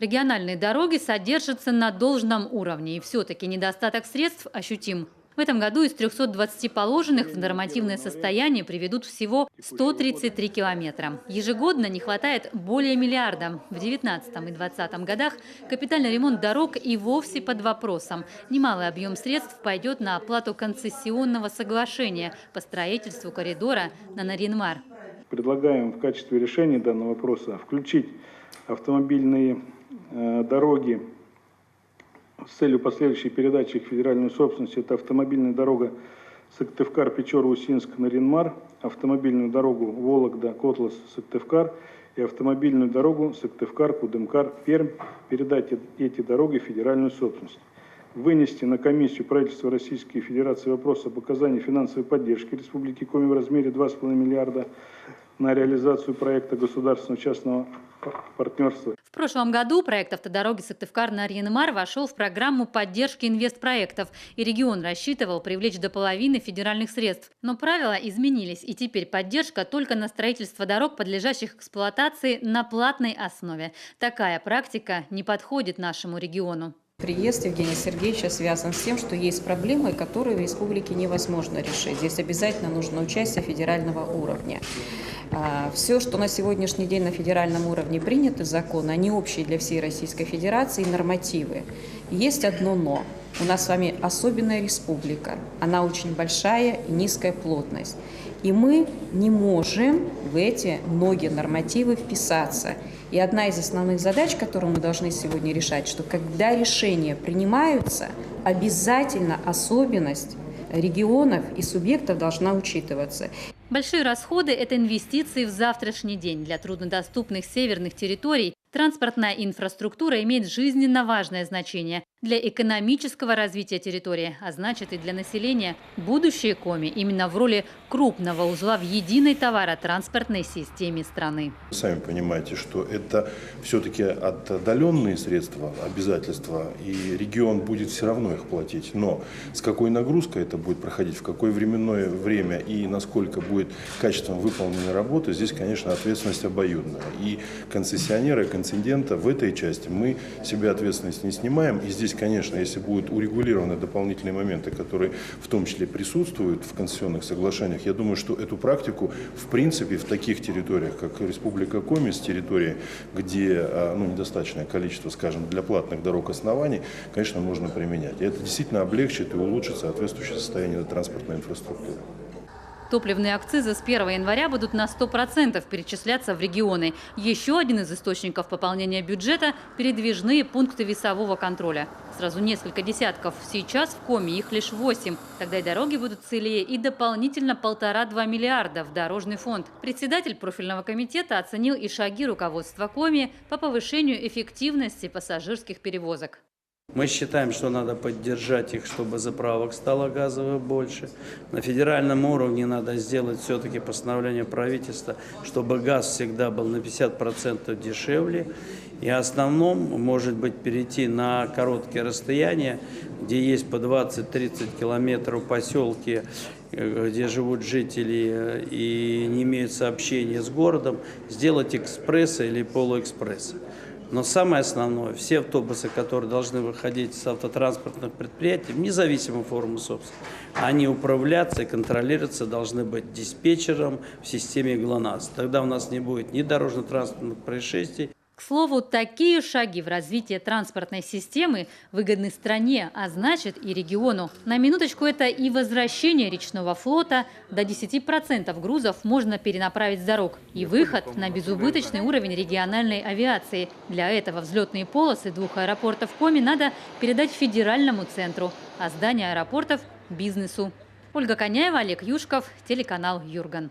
Региональные дороги содержатся на должном уровне, и все-таки недостаток средств ощутим. В этом году из 320 положенных в нормативное состояние приведут всего 133 километра. Ежегодно не хватает более миллиарда. В 2019 и 2020 годах капитальный ремонт дорог и вовсе под вопросом. Немалый объем средств пойдет на оплату концессионного соглашения по строительству коридора на Нарьян-Мар. Предлагаем в качестве решения данного вопроса включить автомобильные дороги с целью последующей передачи их в федеральную собственность. Это автомобильная дорога Сыктывкар, Печора, Усинск, Нарьян-Мар, автомобильную дорогу Вологда, Котлас, Сыктывкар и автомобильную дорогу Сыктывкар, Кудымкар, Пермь. Передать эти дороги в федеральную собственность. Вынести на комиссию правительства Российской Федерации вопрос об оказании финансовой поддержки Республики Коми в размере 2,5 миллиарда на реализацию проекта государственного частного партнерства. В прошлом году проект автодороги Сыктывкар-Нарьян-Мар вошел в программу поддержки инвестпроектов, и регион рассчитывал привлечь до половины федеральных средств. Но правила изменились, и теперь поддержка только на строительство дорог, подлежащих эксплуатации, на платной основе. Такая практика не подходит нашему региону. Приезд Евгения Сергеевича связан с тем, что есть проблемы, которые в республике невозможно решить. Здесь обязательно нужно участие федерального уровня. Все, что на сегодняшний день на федеральном уровне принято законы, они общие для всей Российской Федерации, нормативы. Есть одно «но». У нас с вами особенная республика. Она очень большая и низкая плотность. И мы не можем в эти многие нормативы вписаться. И одна из основных задач, которую мы должны сегодня решать, что когда решения принимаются, обязательно особенность регионов и субъектов должна учитываться. Большие расходы – это инвестиции в завтрашний день. Для труднодоступных северных территорий транспортная инфраструктура имеет жизненно важное значение для экономического развития территории, а значит и для населения. Будущее Коми именно в роли крупного узла в единой товаротранспортной системе страны. Сами понимаете, что это все-таки отдаленные средства, обязательства, и регион будет все равно их платить. Но с какой нагрузкой это будет проходить, в какое временное время и насколько будет качественно выполнена работа, здесь, конечно, ответственность обоюдная. И концессионеры, концедента в этой части мы себе ответственность не снимаем. И здесь, конечно, если будут урегулированы дополнительные моменты, которые в том числе присутствуют в концессионных соглашениях, я думаю, что эту практику, в принципе, в таких территориях, как Республика Коми, с территории, где недостаточное количество, скажем, для платных дорог оснований, конечно, можно применять. И это действительно облегчит и улучшит соответствующее состояние транспортной инфраструктуры. Топливные акцизы с 1 января будут на 100% перечисляться в регионы. Еще один из источников пополнения бюджета – передвижные пункты весового контроля. Сразу несколько десятков. Сейчас в Коми их лишь 8. Тогда и дороги будут целее, и дополнительно 1,5–2 миллиарда в дорожный фонд. Председатель профильного комитета оценил и шаги руководства Коми по повышению эффективности пассажирских перевозок. Мы считаем, что надо поддержать их, чтобы заправок стало газовых больше. На федеральном уровне надо сделать все-таки постановление правительства, чтобы газ всегда был на 50% дешевле. И основном, может быть, перейти на короткие расстояния, где есть по 20–30 километров поселки, где живут жители и не имеют сообщения с городом, сделать экспрессы или полуэкспрессы. Но самое основное, все автобусы, которые должны выходить с автотранспортных предприятий, в независимую форму собственности, они управляться и контролироваться должны быть диспетчером в системе ГЛОНАСС. Тогда у нас не будет ни дорожно-транспортных происшествий. К слову, такие шаги в развитии транспортной системы выгодны стране, а значит и региону. На минуточку, это и возвращение речного флота. До 10% грузов можно перенаправить с дорог. И выход на безубыточный уровень региональной авиации. Для этого взлетные полосы 2 аэропортов Коми надо передать федеральному центру, а здания аэропортов – бизнесу. Ольга Коняева, Олег Юшков, телеканал Юрган.